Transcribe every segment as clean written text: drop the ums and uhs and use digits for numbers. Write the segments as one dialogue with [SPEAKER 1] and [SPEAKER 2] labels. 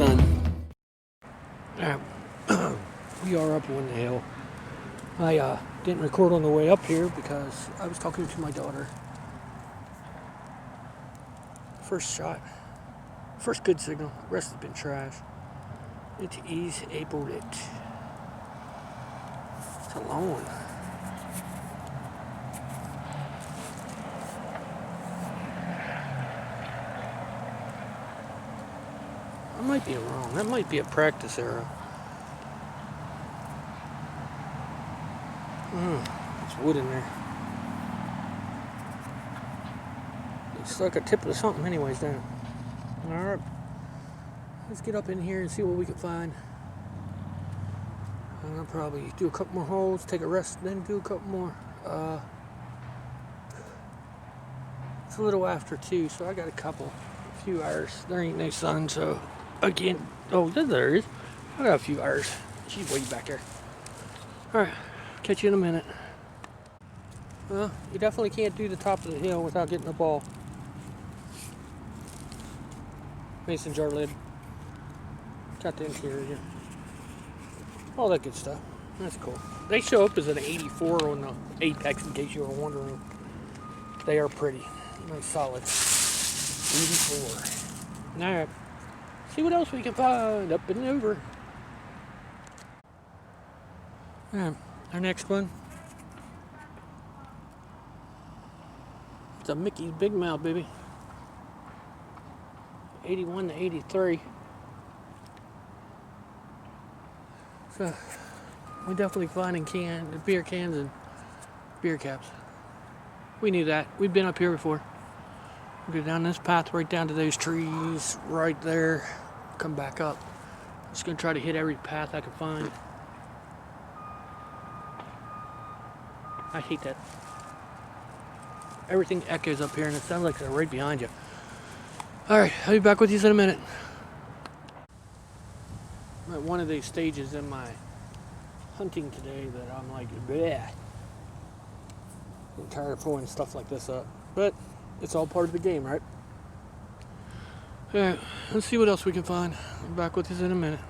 [SPEAKER 1] done.
[SPEAKER 2] We are up on the hill. I didn't record on the way up here because I was talking to my daughter. First shot, first good signal, the rest has been trash. It is able it. It's a long one. I might be wrong. That might be a practice arrow. There's wood in there. It's like a tip of something anyways, doesn't it? Alright. Let's get up in here and see what we can find. I'll probably do a couple more holes, take a rest, then do a couple more. It's a little after 2, so I got a few hours. There ain't no sun, so again. Oh, there is. I got a few hours. She's way back there. Alright, catch you in a minute. Well, you definitely can't do the top of the hill without getting the ball. Mason jar lid. Got the interior. All that good stuff. That's cool. They show up as an 84 on the Apex, in case you were wondering. They are pretty. Nice solid. 84. Alright. See what else we can find up and over. Our next one. It's a Mickey's Big Mouth, baby. 81 to 83. So, we're definitely finding beer cans and beer caps. We knew that. We've been up here before. We'll go down this path right down to those trees right there. Come back up. Just gonna try to hit every path I can find. I hate that. Everything echoes up here and it sounds like they're right behind you. Alright, I'll be back with you in a minute. I'm at one of these stages in my hunting today that I'm like, bleh. I'm tired of pulling stuff like this up. But it's all part of the game, right? Alright, let's see what else we can find. I'll be back with you in a minute.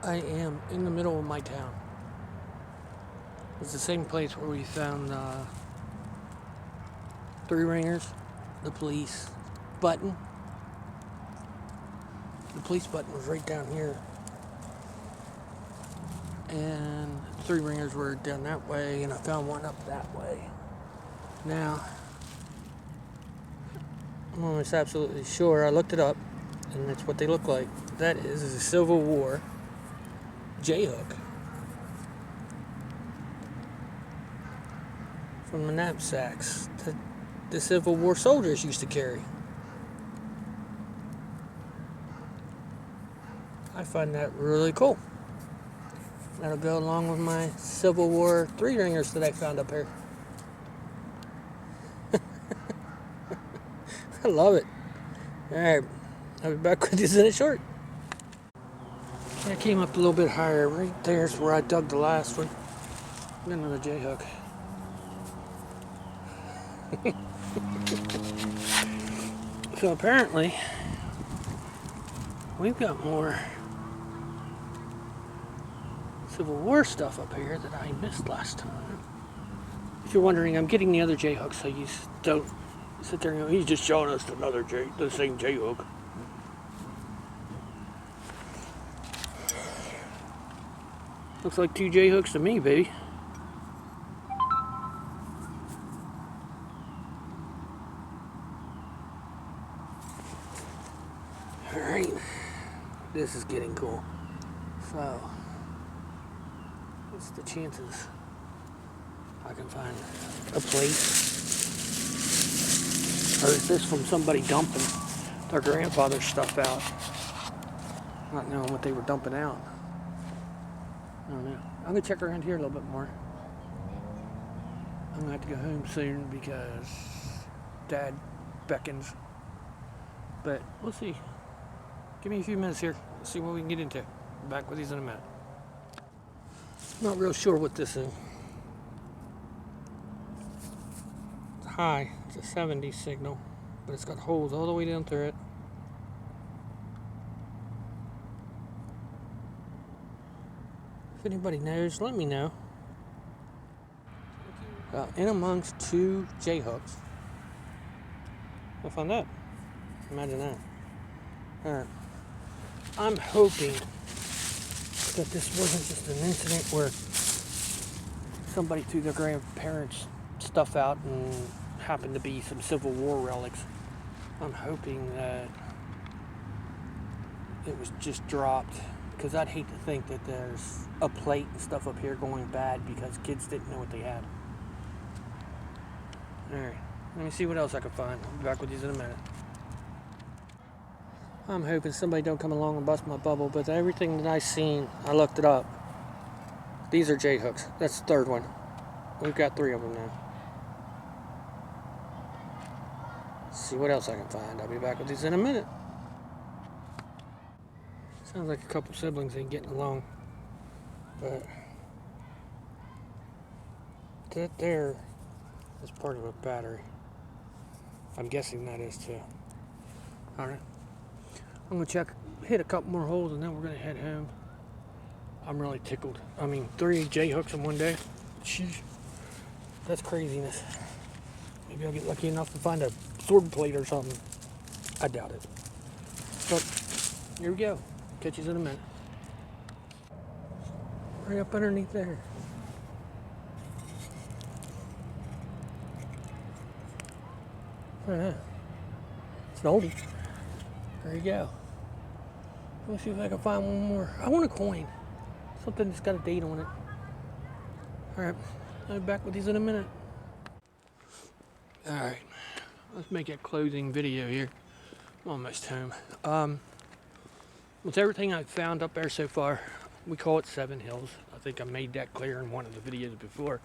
[SPEAKER 2] I am in the middle of my town. It's the same place where we found 3 ringers, the police button. The police button was right down here. And 3 ringers were down that way, and I found one up that way. Now, I'm almost absolutely sure, I looked it up, and that's what they look like. That is a Civil War J-hook. From the knapsacks that the Civil War soldiers used to carry. I find that really cool. That'll go along with my Civil War 3 ringers that I found up here. I love it. Alright, I'll be back with you in a short. I came up a little bit higher. Right there's where I dug the last one. Another J-hook. So apparently, we've got more Civil War stuff up here that I missed last time. If you're wondering, I'm getting the other J-hook, so you don't sit there and go, he's just showing us the same J-hook. Looks like 2 J-hooks to me, baby. Alright, this is getting cool. So, what's the chances I can find a plate? Or is this from somebody dumping their grandfather's stuff out? Not knowing what they were dumping out. I don't know. I'm going to check around here a little bit more. I'm going to have to go home soon because Dad beckons. But we'll see. Give me a few minutes here. Let's see what we can get into. Back with these in a minute. Not real sure what this is. high. It's a 70 signal, but it's got holes all the way down through it. If anybody knows, let me know. In amongst two J hooks. I found that. Imagine that. Alright. I'm hoping that this wasn't just an incident where somebody threw their grandparents' stuff out and happened to be some Civil War relics. I'm hoping that it was just dropped, because I'd hate to think that there's a plate and stuff up here going bad because kids didn't know what they had. Alright, let me see what else I can find. I'll be back with these in a minute. I'm hoping somebody don't come along and bust my bubble, but everything that I've seen, I looked it up. These are J hooks. That's the third one. We've got 3 of them now. Let's see what else I can find. I'll be back with these in a minute. Sounds like a couple siblings ain't getting along, but that there is part of a battery. I'm guessing that is too. Alright. I'm gonna hit a couple more holes, and then we're gonna head home. I'm really tickled. I mean, 3 J hooks in one day. Sheesh. That's craziness. Maybe I'll get lucky enough to find a sword plate or something. I doubt it. But here we go. Catch you in a minute. Right up underneath there. It's an oldie. There you go. Let's see if I can find one more. I want a coin. Something that's got a date on it. Alright, I'll be back with these in a minute. Alright, let's make a closing video here. I'm almost home. With everything I've found up there so far, we call it 7 Hills. I think I made that clear in one of the videos before.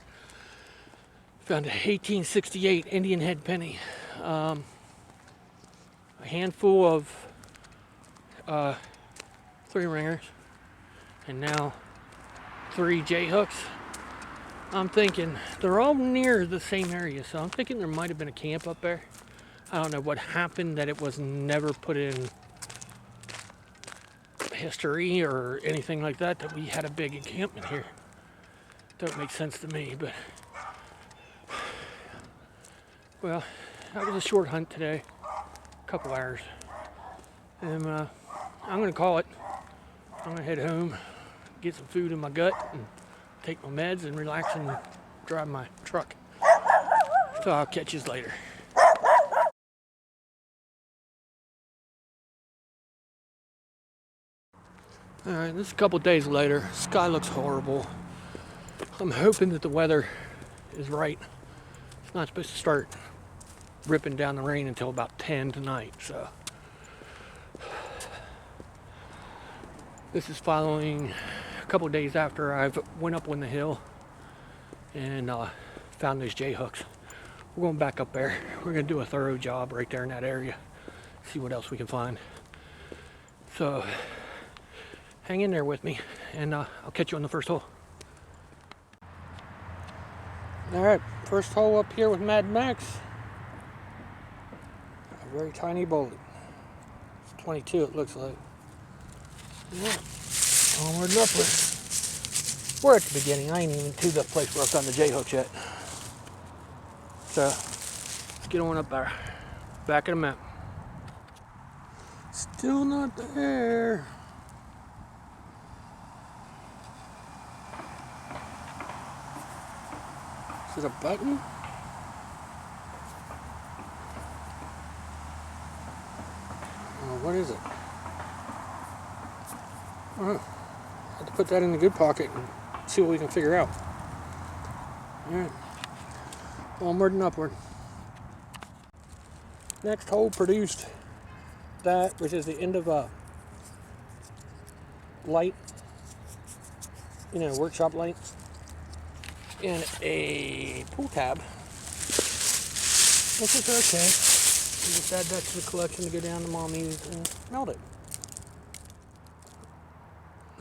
[SPEAKER 2] Found a 1868 Indian head penny. A handful of 3 ringers, and now 3 J hooks. I'm thinking they're all near the same area, so I'm thinking there might have been a camp up there. I don't know what happened, that it was never put in history or anything like that, that we had a big encampment here. Don't make sense to me, but well, that was a short hunt today, a couple hours, and I'm gonna call it. I'm gonna head home, get some food in my gut, and take my meds and relax and drive my truck. So I'll catch you later. Alright, this is a couple days later. Sky looks horrible. I'm hoping that the weather is right. It's not supposed to start ripping down the rain until about 10 tonight, so this is following a couple days after I've went up on the hill and found those J hooks. We're going back up there. We're going to do a thorough job right there in that area. See what else we can find. So hang in there with me, and I'll catch you on the first hole. Alright, first hole up here with Mad Max. A very tiny bullet. It's 22, it looks like. Yeah. Onward and upward. We're at the beginning. I ain't even to the place where I've done the J hooks yet. So let's get on up there. Back in a minute. Still not there. Is it a button? Oh, what is it? I have to put that in the good pocket and see what we can figure out. Alright. Onward and upward. Next hole produced that, which is the end of a light, workshop light, and a pull tab, which is okay. You just add that to the collection to go down to Mommy's and melt it.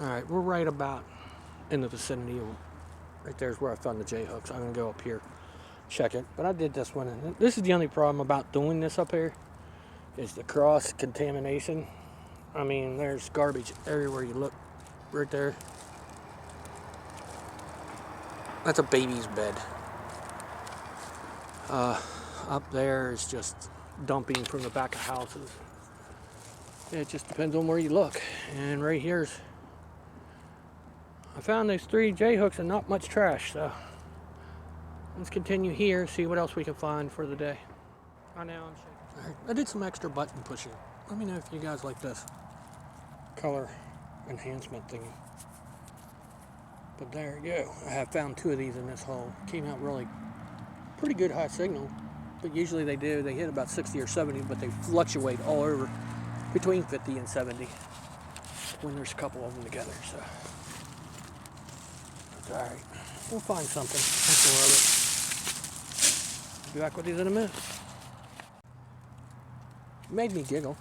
[SPEAKER 2] Alright, we're right about in the vicinity of, right there's where I found the J hooks. I'm going to go up here check it. But I did this one, and this is the only problem about doing this up here is the cross contamination. I mean, there's garbage everywhere you look. Right there. That's a baby's bed. Up there is just dumping from the back of houses. It just depends on where you look. And right here's, I found these 3 J hooks and not much trash, so let's continue here, see what else we can find for the day. I know I'm shaking. All right, I did some extra button pushing. Let me know if you guys like this color enhancement thingy. But there you go. I have found 2 of these in this hole. Came out really pretty good high signal. But usually they do. They hit about 60 or 70, but they fluctuate all over between 50 and 70 when there's a couple of them together. So that's all right. We'll find something. I'll be back with these in a minute. It made me giggle.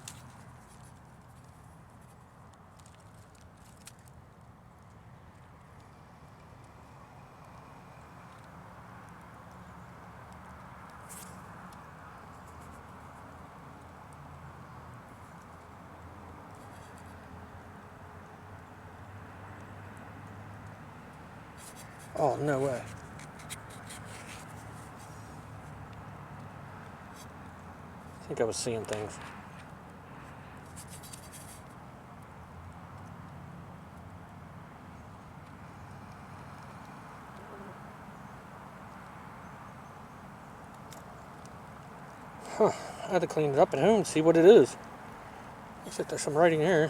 [SPEAKER 2] Oh, no way. I think I was seeing things. Huh. I had to clean it up at home and see what it is. Looks like there's some writing here.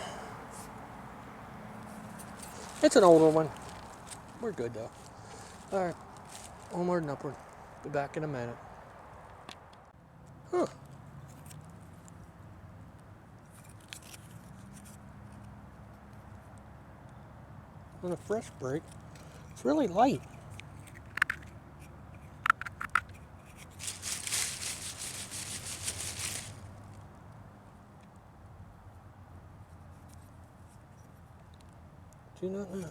[SPEAKER 2] It's an older one. We're good though. Alright. Onward and upward. Be back in a minute. Huh. On a fresh break. It's really light. Do not know.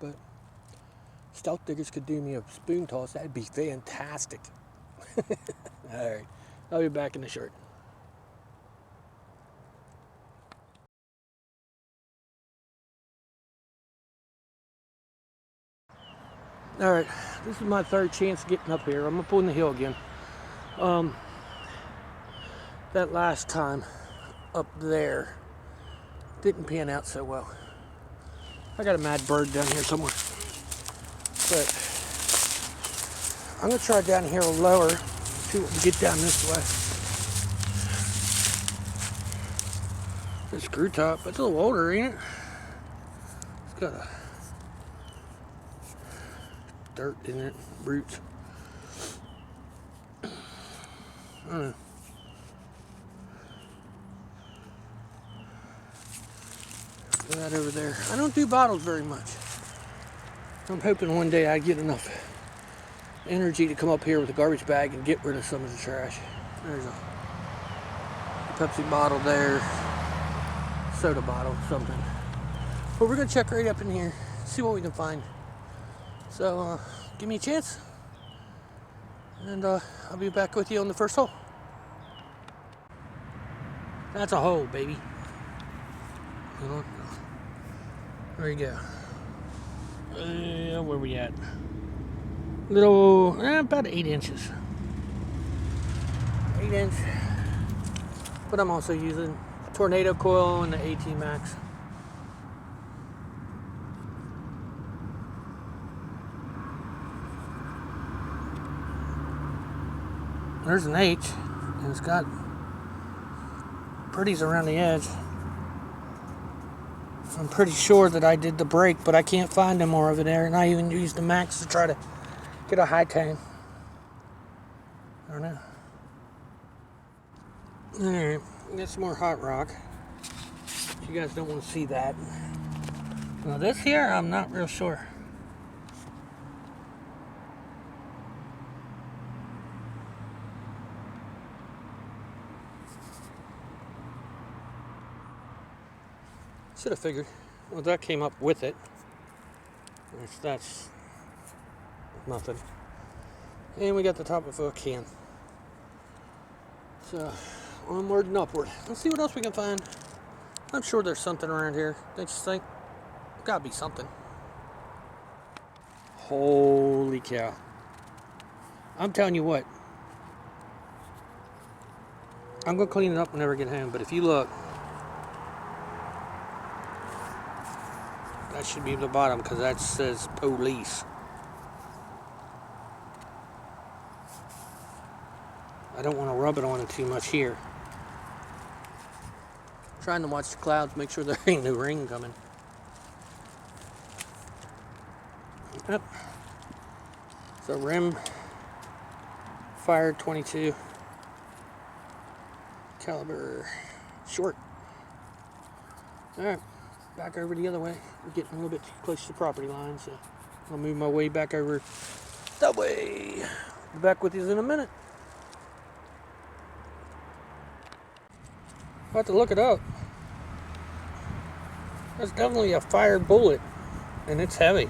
[SPEAKER 2] But stealth diggers could do me a spoon toss. That'd be fantastic. Alright. I'll be back in the short. Alright. This is my 3rd chance getting up here. I'm up on the hill again. That last time up there didn't pan out so well. I got a mad bird down here somewhere. But I'm going to try down here lower. See what we get down this way. The screw top. It's a little older, ain't it? It's got a dirt in it. Roots. I don't know. Put that over there. I don't do bottles very much. I'm hoping one day I get enough energy to come up here with a garbage bag and get rid of some of the trash. There's a Pepsi bottle there, soda bottle, something. But we're gonna check right up in here, see what we can find. So give me a chance, and I'll be back with you on the first hole. That's a hole, baby. There you go. Where we at? Little, about 8 inches. 8 inch. But I'm also using tornado coil and the AT Max. There's an H, and it's got pretties around the edge. I'm pretty sure that I did the break, but I can't find them more over there, and I even used the Max to try to get a high tone. I don't know. Alright, got some more hot rock. You guys don't want to see that. Now this here, I'm not real sure. Should have figured. Well, that came up with it. That's Nothing. And we got the top of a can. So, onward and upward. Let's see what else we can find. I'm sure there's something around here. Don't you think? Gotta be something. Holy cow. I'm telling you what. I'm gonna clean it up whenever I get home, but if you look, that should be at the bottom because that says police. I don't want to rub it on it too much here. I'm trying to watch the clouds, make sure there ain't no rain coming. Yep. It's a rim fire 22 caliber short. Alright, back over the other way. We're getting a little bit too close to the property line, so I'll move my way back over that way. Be back with you in a minute. I'll have to look it up. That's definitely a fired bullet, and it's heavy.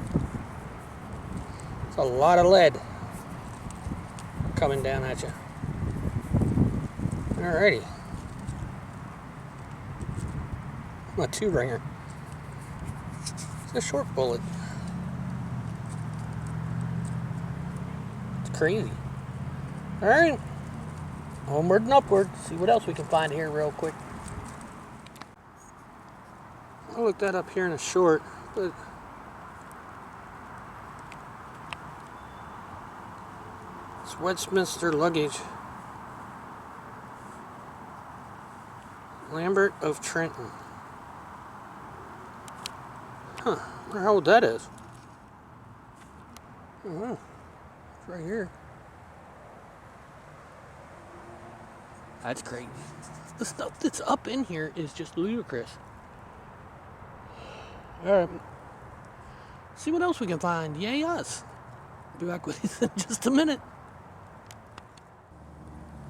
[SPEAKER 2] It's a lot of lead coming down at you. Alrighty. A 2-ringer. It's a short bullet. It's crazy. Alright. Onward and upward. See what else we can find here real quick. I'll look that up here in a short, but it's Westminster luggage. Lambert of Trenton. Huh, I wonder how old that is. I don't know. It's right here. That's crazy. The stuff that's up in here is just ludicrous. Alright. See what else we can find. Yay us. I'll be back with you in just a minute.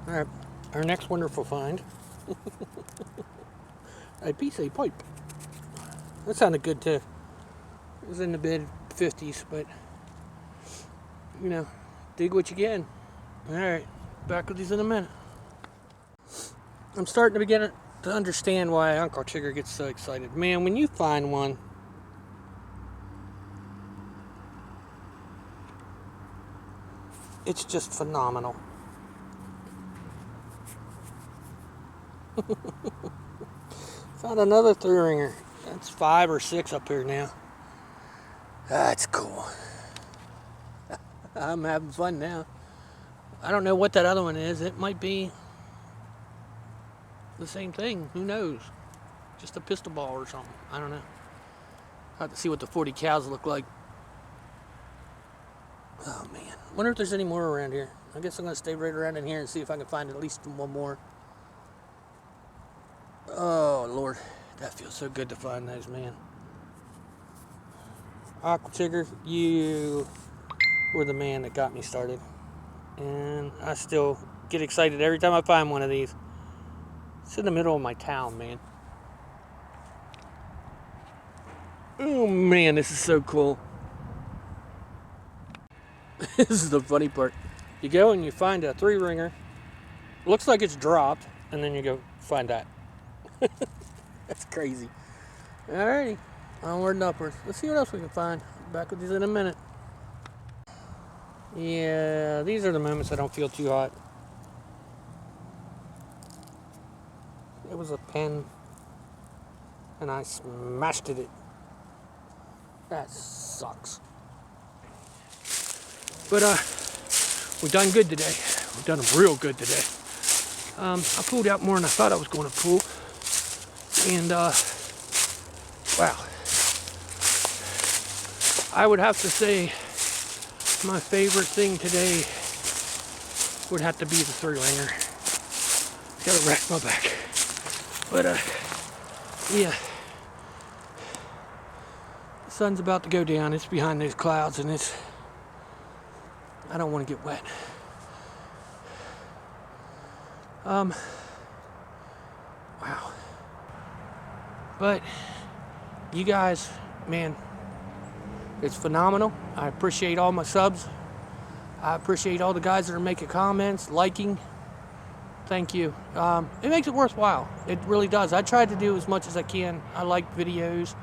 [SPEAKER 2] Alright. Our next wonderful find. A piece of pipe. That sounded good too. It was in the mid 50s, but you know, dig what you can. Alright. Back with you in a minute. I'm starting to begin to understand why Uncle Chigger gets so excited. Man, when you find one, it's just phenomenal. Found another 3-ringer. That's 5 or 6 up here now. That's cool. I'm having fun now. I don't know what that other one is. It might be the same thing. Who knows? Just a pistol ball or something. I don't know. I'll have to see what the 40 cows look like. Oh man. Wonder if there's any more around here. I guess I'm going to stay right around in here and see if I can find at least one more. Oh Lord. That feels so good to find those, man. Aqua Chigger, you were the man that got me started. And I still get excited every time I find one of these. It's in the middle of my town, man. Oh man, this is so cool. This is the funny part. You go and you find a 3-ringer. Looks like it's dropped, and then you go find that. That's crazy. Alrighty, onward and upward. Let's see what else we can find. Back with these in a minute. Yeah, these are the moments I don't feel too hot. It was a pen, and I smashed it. That sucks. But we done good today. We've done real good today. I pulled out more than I thought I was going to pull. And, wow. I would have to say my favorite thing today would have to be the 3-ringer. Gotta rack my back. But, yeah. The sun's about to go down. It's behind those clouds, and I don't want to get wet. Wow. But you guys, man, it's phenomenal. I appreciate all my subs. I appreciate all the guys that are making comments, liking. Thank you. It makes it worthwhile. It really does. I try to do as much as I can. I like videos.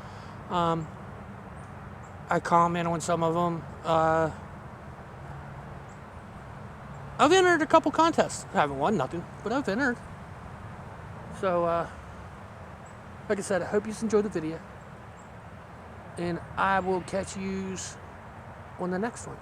[SPEAKER 2] I comment on some of them. I've entered a couple contests. I haven't won nothing, but I've entered. So, like I said, I hope you enjoyed the video. And I will catch you on the next one.